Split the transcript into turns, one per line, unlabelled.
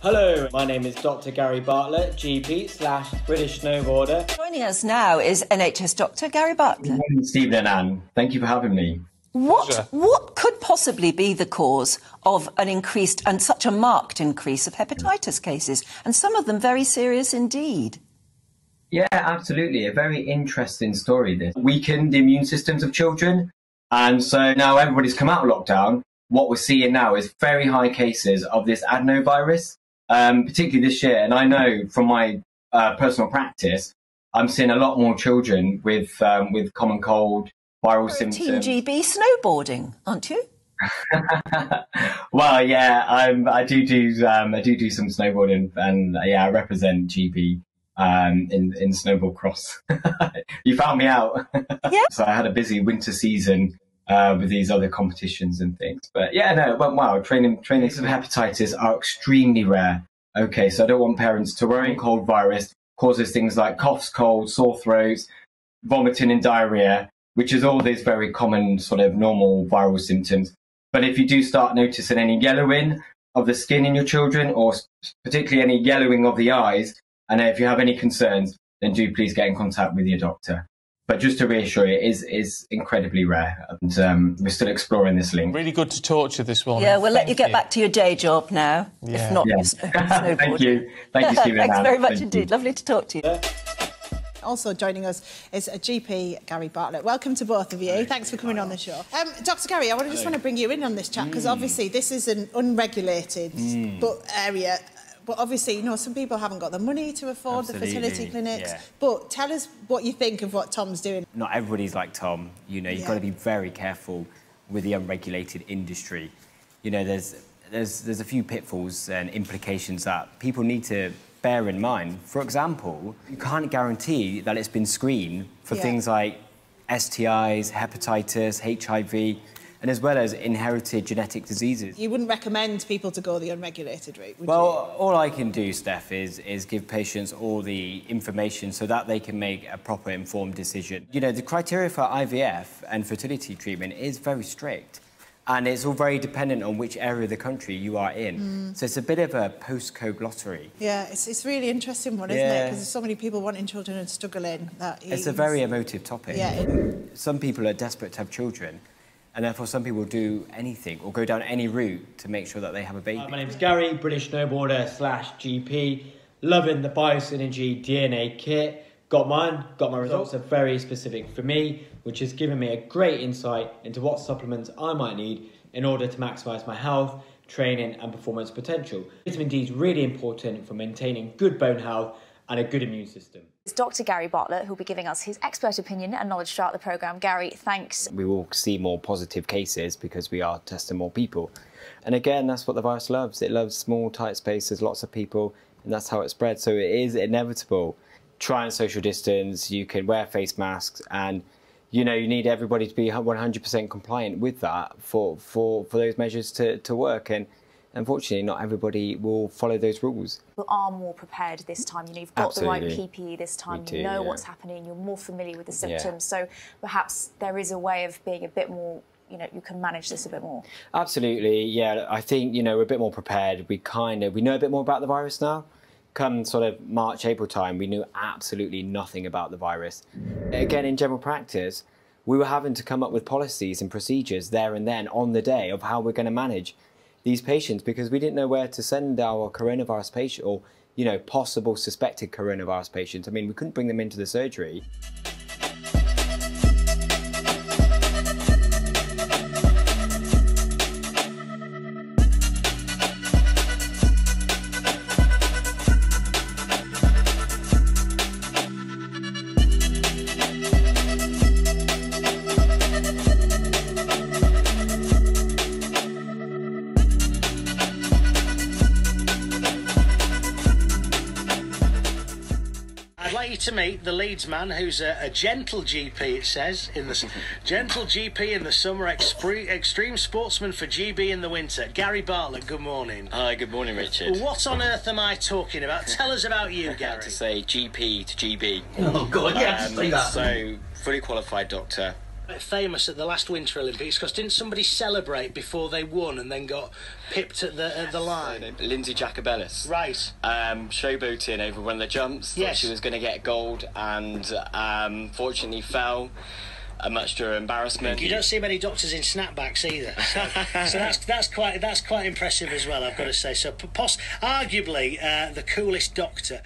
Hello, my name is Dr. Gary Bartlett, GP/British snowboarder.
Joining us now is NHS Doctor Gary Bartlett.
Good morning, Stephen and Anne. Thank you for having me.
What could possibly be the cause of an increased and such a marked increase of hepatitis cases, and some of them very serious indeed?
Yeah, absolutely. A very interesting story, this. Weakened the immune systems of children. And so now everybody's come out of lockdown. What we're seeing now is very high cases of this adenovirus, particularly this year. And I know from my personal practice, I'm seeing a lot more children with common cold, viral symptoms.
Team GB snowboarding, aren't you?
Well, yeah, I do some snowboarding, and I represent GB in snowboard cross. You found me out.
Yeah.
So I had a busy winter season with these other competitions and things. But yeah, no, it went well. Training of hepatitis are extremely rare. Okay, so I don't want parents to worry. Cold virus causes things like coughs, colds, sore throats, vomiting and diarrhea, which is all these very common sort of normal viral symptoms. But if you do start noticing any yellowing of the skin in your children, or particularly any yellowing of the eyes, and if you have any concerns, then do please get in contact with your doctor. But just to reassure you, it is incredibly rare, and we're still exploring this link.
Really good to talk to you this morning.
Yeah, we'll let you get back to your day job now, if not your snowboard.
Thank you, Stephen.
Thanks very much indeed. Lovely to talk to you.
Also joining us is a GP, Gary Bartlett. Welcome to both of you. Thanks for coming on the show. Dr. Gary, I just want to bring you in on this chat, because obviously this is an unregulated area. But obviously, you know, some people haven't got the money to afford the fertility clinics. Yeah. But tell us what you think of what Tom's doing.
Not everybody's like Tom. You know, you've got to be very careful with the unregulated industry. You know, there's a few pitfalls and implications that people need to bear in mind. For example, you can't guarantee that it's been screened for things like STIs, hepatitis, HIV, and as well as inherited genetic diseases.
You wouldn't recommend people to go the unregulated route, would you?
Well, all I can do, Steph, is give patients all the information so that they can make a proper informed decision. You know, the criteria for IVF and fertility treatment is very strict, and it's all very dependent on which area of the country you are in. So it's a bit of a postcode lottery. Yeah,
it's really interesting one, isn't it? Because there's so many people wanting children and struggling.
It's a very emotive topic.
Yeah.
Some people are desperate to have children, and therefore some people do anything or go down any route to make sure that they have a baby.
My name's Gary, British snowboarder/GP, loving the Biosynergy DNA kit. Got mine, got my results are very specific for me, which has given me a great insight into what supplements I might need in order to maximise my health, training and performance potential. Vitamin D is really important for maintaining good bone health and a good immune system.
It's Dr. Gary Bartlett who'll be giving us his expert opinion and knowledge throughout the programme. Gary, thanks.
We will see more positive cases because we are testing more people. And again, that's what the virus loves. It loves small, tight spaces, lots of people, and that's how it spreads. So it is inevitable. Try and social distance, you can wear face masks, and you know, you need everybody to be 100% compliant with that for those measures to work. And unfortunately, not everybody will follow those rules.
People are more prepared this time. You know, you've got the right PPE this time. You know what's happening. You're more familiar with the symptoms. So perhaps there is a way of being a bit more, you know, you can manage this a bit more. Absolutely,
yeah. I think, you know, we're a b11 more prepared. We know a bit more about the virus now. Come sort of March, April time, we knew absolutely nothing about the virus. Again, in general practice, we were having to come up with policies and procedures there and then on the day of how we're going to manage these patients, because we didn't know where to send our coronavirus patient, or, you know, possible suspected coronavirus patients. I mean, we couldn't bring them into the surgery.
To meet the Leeds man, who's a gentle GP, it says, in the gentle GP in the summer, extreme sportsman for GB in the winter. Gary Bartlett, good morning.
Hi, good morning, Richard.
What on earth am I talking about? Tell us about you, Gary.
I had to say GP to GB.
Oh, God, yes, say that.
So, fully qualified doctor.
Famous at the last Winter Olympics because didn't somebody celebrate before they won and then got pipped at the line?
Lindsay Jacobellis.
Right.
Showboating over one of the jumps.
Yes.
Thought she was going to get gold and fortunately fell. Much to her embarrassment.
You don't see many doctors in snapbacks either, so that's quite impressive as well, I've got to say. So, arguably the coolest doctor.